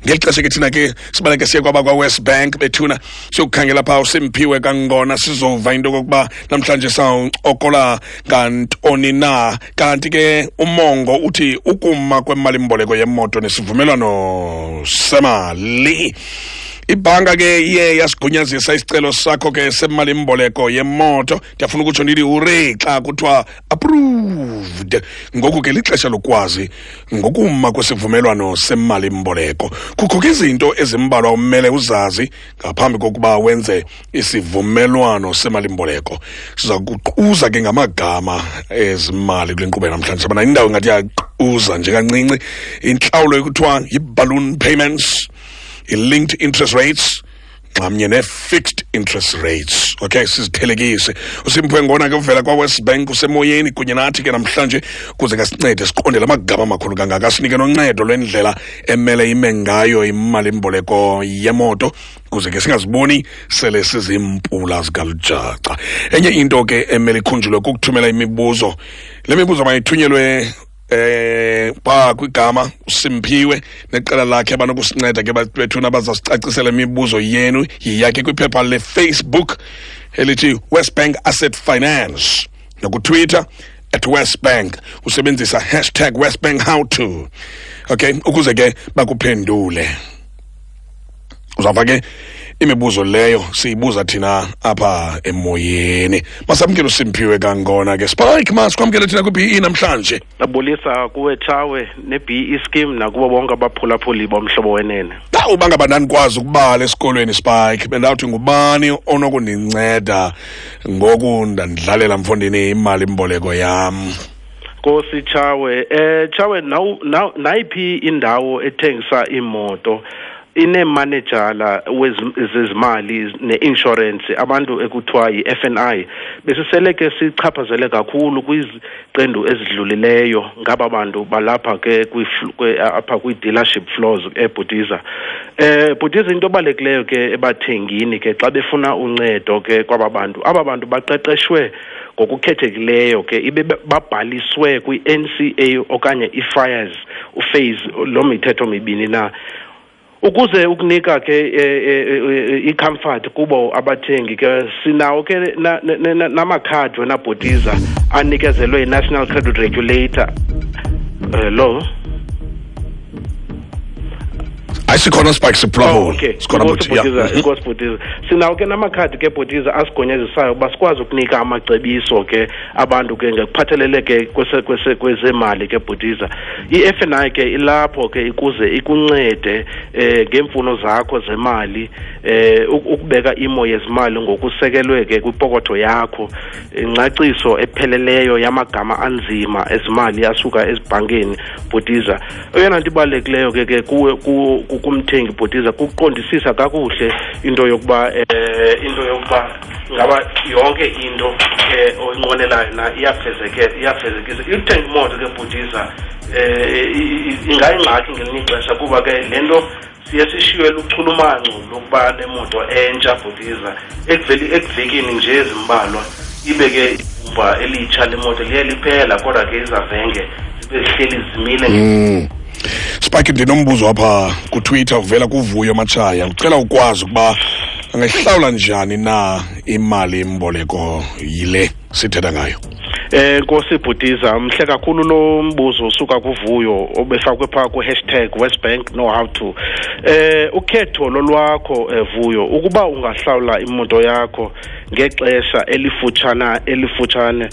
Ngelixesha ke thina ke sibaleke siye kwaba kwa West Bank bethuna siyokukhangela pha uSimphiwe kaNgona sizova into kokuba namhlanje sawucokola ngantoni na. Kanti ke umongo uthi ukuma kwemali mboleko yemoto nesivumelwano semali. Ibhanka ke iye yasigunyazisa isicelo sakho ke semali mboleko yemoto. Ndiyafuna ukutsho ndithi ure xa kuthiwa approved. Ngoku ke lixesha lokwazi ngokuma kwesivumelwano semali mboleko. Kukho ke izinto ezimbalwa umele uzazi ngaphambi kokuba wenze isivumelwano semali mboleko. Siza kuquza ke ngamagama ezimali kule nkqubo namhlanje. Sabana indawo ngathi yaquza nje kancinci. Inhlawulo ekuthiwa yi-balloon payments, i-linked interest rates, nxamnye ne-fixed interest rates. Okay, sizithelekise. uSimphiwe Ngona ke uvela kwa-West Bank usemoyeni kunye nathi ke namhlanje kuze kasincede siqonde la magama amakhulu kangaka, sinike noncedo lwendlela emele ime ngayo imali mboleko yemoto kuze ke singaziboni sele sizimpula zikalujaca. Enye into ke emele ikhunjulwe kukuthumela imibuzo. Le mibuzo mayithunyelwe pa kwigama uSimphiwe neqela lakhe abanokusinceda ke bethuna bazasicacisela imibuzo yenu yiyakhe kwiphepha leFacebook elithi West Bank Asset Finance, nakutwitter @WestBank usebenzisa #WestBankHowTo. Okay, ukuze ke bakuphendule. Uzawuva ke imibuzo leyo siyibuza thina apha emoyeni. Masamkele uSimphiwe kaNgona ke Spike masikwamkele thina ku-BE namhlanje. Abulisa kuwe Chawe ne-BE scheme nakubo bonke abaphulaphuli bomhlobo wenene. Uba ngaba ndanikwazi ukubala esikolweni Spike bendawuthi ngubani onokundinceda ngoku ndandidlalela mfondini imali mboleko yam. Nkosi Chawe, Chawe nayiphi indawo ethengisa imoto ine-manejala wezezimali ne-insurance abantu ekuthiwa yi-F&I besisele ke sichaphazele kakhulu kwiziqendu ezidlulileyo ngaba bantu balapha ke apha kwi-dealership floors eBhotiza. Bhotiza into ebalulekileyo ke ebathengini ke xa befuna uncedo ke kwaba bantu, aba bantu baqeqeshwe ngokukhethekileyo ke ibe babhaliswe kwi-NCA okanye i-FIRES uphase lo mithetho mibini na ukuze ukunika ke i-comfort kubo abathengi ke sinawo ke namakhadi wena Bhotiza anikezelwe i-National Credit Regulator. Hello Ayisikhona Spike siphulaphula. Sikhona Bhotiza, inkosi Bhotiza. Sinawo ke namakhadi ke Bhotiza asigonyezisayo basikwazi ukunika amacebo ke abantu ke ngekuphathelele ke kwezemali ke Bhotiza. I-F&I ke ilapho ke ikuze ikuncede ngemfuno zakho zemali ukubeka imo yezimali ngokusekelwe ke kwipokotho yakho, ingcaciso epheleleyo yamagama anzima ezimali asuka ezibhankeni Bhotiza. Oyena nto ibalulekileyo ke kumthengi Bhotiza kuqondisisa kakuhle into yokuba ngaba yonke into oyinqwenelayo na iyafezekisa. Ukuthenga imoto ke Bhotiza ingayingxaki ngelinye ixesha kuba ke lento siye sishiywe luchulumanco lokuba nemoto entsha Bhotiza ekuvekini nje ezimbalwa ibe ke uba elitsha lemoto liye liphela kodwa ke izavenge zibe zihleli zimile. Spike ndinombuzo apha ku-Twitter uvela kuVuyo Matshaya ucela ukwazi ukuba angayihlawula njani na imali mboleko yile sithetha ngayo. Nkosi Bhotiza, mhle kakhulu lo mbuzo usuka kuVuyo obefakwe pha ku #WestBankKnowHowTo. Ukhetho lolwakho Vuyo ukuba ungahlawula imoto yakho ngexesha elifutshane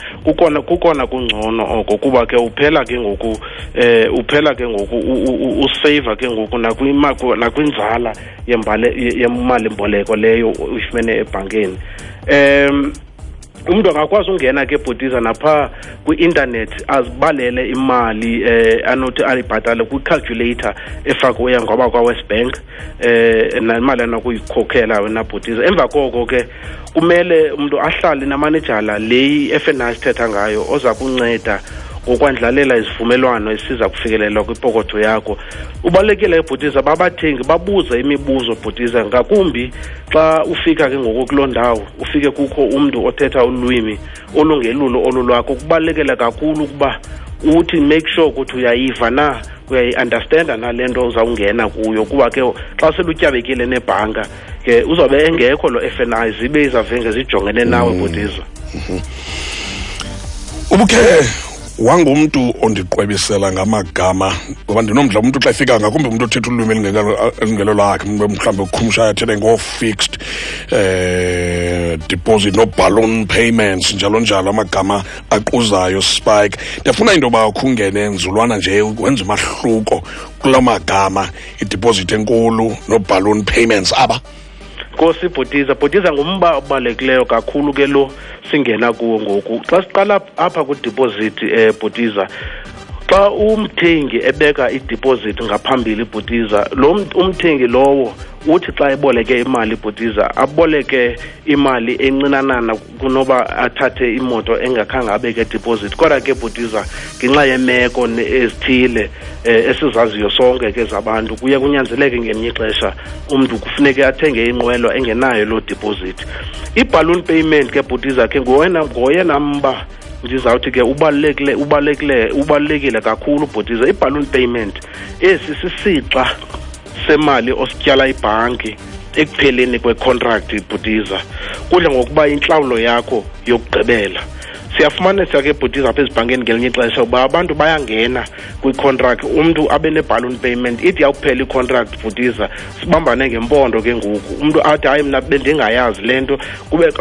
kukona kungcono oko kuba ke uphela ke ngoku usave ke ngoku nakwinzala yemali mboleko leyo uyifumene ebhankeni. Umuntu angakwazi ungena ke Bhotiza napha kwi-internet azibalele imali anothi ayibhatale kwi-calculator efakwe ngoba kwa-West Bank nemali anokuyikhokhela wena Bhotiza. Emva koko ke kumele umuntu ahlale namanejala le i-F&I sithetha ngayo oza kunceda ngokwandlalela izivumelwano esiza kufikelelwa kwipokotho yakho. Ubalekile Bhotiza babathengi babuze imibuzo Bhotiza ngakumbi xa ufika ke ngokuloo ndawo ufike kukho umuntu othetha ulwimi olungelulo olulwakho. Kubalekile kakhulu ukuba uthi make sure ukuthi uyayiva na, uyayi-understanda na le nto uzawungena kuyo, kuba ke xa selutyabekile nebhanka ke uzawube engekho lo FNI, zibe izavenge zijongene nawe bhutiza. Ubukhe wangumntu ondiqwebisela ngamagama ngoba ndinomdla umuntu xa efika ngakumbi umuntu othetha ulwimi elingelo lakhe, mhlawumbi ukhumshayo athethe ngoo-fixed deposit no-balloon payments njalo njalo, amagama aquzayo Spike. Ndiyafuna into yoba ukungene enzulwana nje wenza umahluko kula magama, i-deposit enkulu no-balloon payments aba. Nkosi bhutiza ngumba obalulekileyo kakhulu ke lo singena kuwo ngoku. Xa siqala apha ku-deposit bhutiza, xa umthengi ebeka i-deposit ngaphambili bhutiza, lo umthengi lowo uthi xa eboleke imali bhutiza aboleke imali encinanana kunoba athathe imoto engakhange abeke deposit. Kodwa ke bhutiza ngenxa yemeko ezithile esizaziyo sonke ke zabantu, kuye kunyanzeleke ngelinye ixesha umntu kufuneke athenge inqwelo engenayo lo deposit. I-balloon payment ke bhutiza ke ngoyena mba ndizawuthi ke ubalulekile kakhulu bhutiza. I-balloon payment esi sisixa semali osityala ibhanki ekupheleni kwecontract bhutiza, kudla ngokuba intlawulo yakho yokugqibela. Siyafumanisa ke bhutiza apha ezibhankeni ngelinye ixesha uba abantu bayangena kwi-contract, umntu abe ne-balloon payment, ithi yawuphela i-contract bhutiza sibambane ngempondo ke ngoku. Umntu athi hayi mna bendingayazi le nto,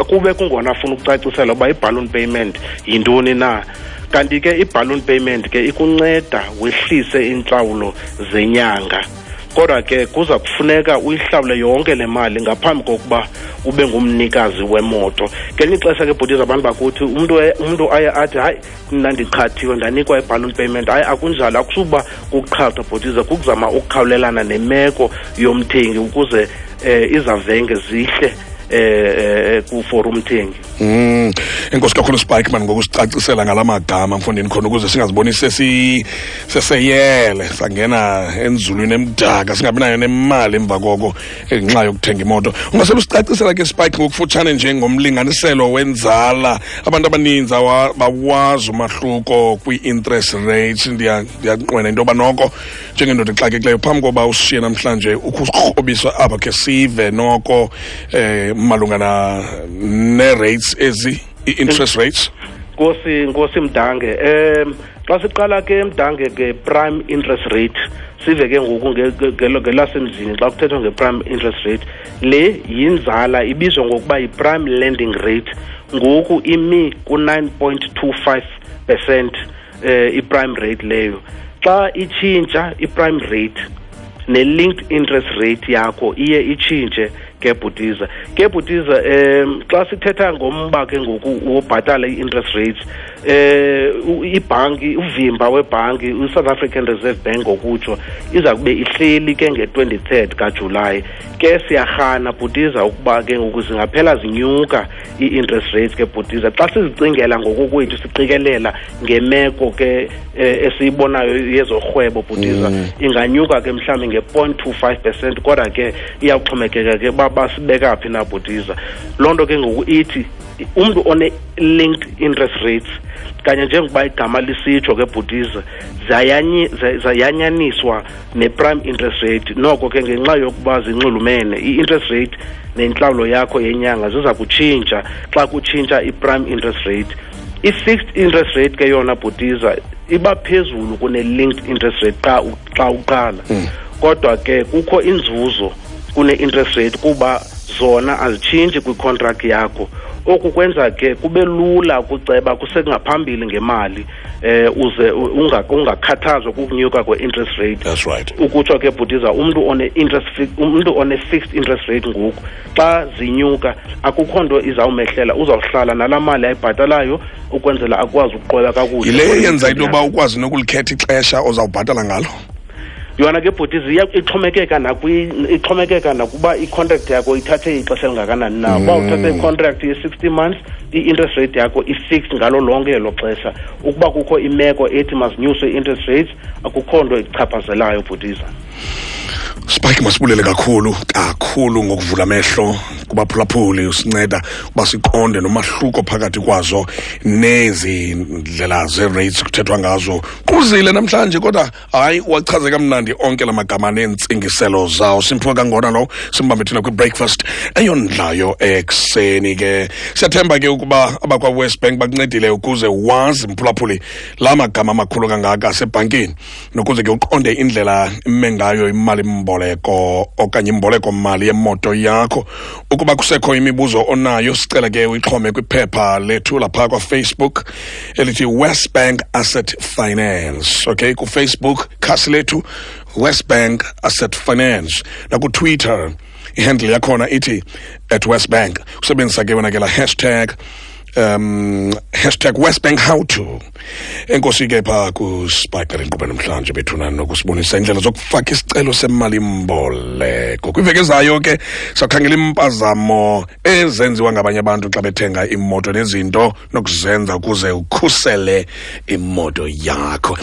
kube kungona afuna ukucacisela uba i-balloon payment yintoni na. Kanti ke i-balloon payment ke ikunceda wehlise intlawulo zenyanga, kodwa ke kuza kufuneka uyihlawule yonke le mali ngaphambi kokuba ube ngumnikazi wemoto. Ngelinye ixesha ke bhutiza abantu bakuthi umntu aye athi hayi mna ndiqhathiwe ndanikwa i-balloon payment. Hayi, akunjalo, akusuba kukuqhatha bhutiza, kukuzama ukukhawulelana nemeko yomthengi ukuze izavenge zihle for umthengi. Enkosi kakhulu Spike man ngokusicacisela ngala magama mfondini khona ukuze singaziboni seseyele sangena enzulwini emdaka singabi nayo nemali emva koko ngenxa yokuthenga imoto. Ungasebe usicacisela ke Spike ngokufutshane nje ngomlinganiselo wenzala, abantu abaninzi bawazi umahluko kwi-interest rates. Ndiyanqwena into yoba noko njengendoda exakekileyo phambi koba usishiye namhlanje ukukrobiswa apha ke sive noko malunga ne-rates ezi, i-interest rates. Nkosi Mdange, xa siqala ke Mdange nge-prime interest rate, sive ke ngoku ngelasemzini xa kuthethwa nge-prime interest rate, le yinzala ibizwa ngokuba yi-prime lending rate. Ngoku imi ku-9.25% i-prime rate leyo. Xa itshintsha i-prime rate ne-linked interest rate yakho iye itshintshe ke bhutiza. Xa sithetha ngomba ke ngoku wobhatala i-interest rates, ibhanki, uvimba webhanki, i-South African Reserve Bank ngokutsho, iza kube ihleli ke nge-23 kaJulayi. Ke siyarhana bhutiza ukuba ke ngoku zingaphela zinyuka i-interest rates ke bhutiza. Xa sizicingela ngokokwethu siqikelela ngemeko ke esiyibonayo yezorhwebo bhutiza, inganyuka ke mhlawumbi nge-0.25%, kodwa ke iyawuxhomekeka ke basibeka phi na bhutiza. Loo nto ke ngoku ithi umntu one-linked interest rates kanye njengoba igama lisitsho ke bhutiza zayanyaniswa ne-prime interest rate. Noko ke ngenxa yokuba zinxulumene i-interest rate nentlawulo yakho yenyanga ziza kutshintsha xa kutshintsha i-prime interest rate. I-fixed interest rate ke yona bhutiza iba phezulu kune-linked interest rate xa uqala, kodwa ke kukho inzuzo kune-interest rate kuba zona azitshintshi kwi-contract yakho. Oku kwenza ke kube lula ukuceba kusengaphambili ngemali uze ungakhathazwa kukunyuka kwe-interest rate. That's right. Ukutsho ke bhutiza umntu one-fixed interest rate ngoku xa zinyuka akukho nto izawumehlela, uzawuhlala nalaa mali ayibhatalayo ukwenzela akwazi ukuqweba kakuhle. Yile yenza into yoba ukwazi nokulikhetha ixesha ozawubhatala ngalo. Yona ke bhutizi ixhomekeka nakuba i-contract yakho ithathe ixesha elingakanani na. Uba uthathe i-contract ye-60 months, i-interest rate yakho i-fixed ngalo lonke elo xesha. Ukuba kukho imeko ethi masinyuswe i-interest rates, akukho nto ichaphazelayo bhutiza. Spike masibulele kakhulu ngokuvula amehlo kubaphulaphuli usinceda kuba siqonde nomahluko phakathi kwazo nezi ndlela ze-rates kuthethwa ngazo. Kuzile namhlanje kodwa hayi wachaze kamnandi onke lamagama neentsingiselo zawo. Simphiwe Kangona lo simbambe thina kwi-breakfast eyondlayo ekuseni ke. Siyathemba ke ukuba abakwa-West Bank bakuncedile ukuze wazi mphulaphuli la magama amakhulu kangaka asebhankini nokuze ke uqonde indlela ime ngayo imali mboleko okanye imboleko mali yemoto yakho. Ukuba kusekho imibuzo onayo sicela ke uyixhome kwiphepha lethu lapha kwa-Facebook elithi West Bank Asset Finance. Okay, ku-Facebook khasi lethu West Bank Asset Finance, naku-Twitter ihandle yakhona ithi @WestBank. Usebenzisa ke wena ke la hashtag WestBank How To. Enkosi ke pha kuSpike Nkqubo namhlanje bethuna nokusibonisa indlela zokufaka isicelo semali mboleko. Kwiveke ezayo ke sakhangela impazamo ezenziwa ngabanye abantu xa bethenga imoto nezinto nokuzenza ukuze ukhusele imoto yakho.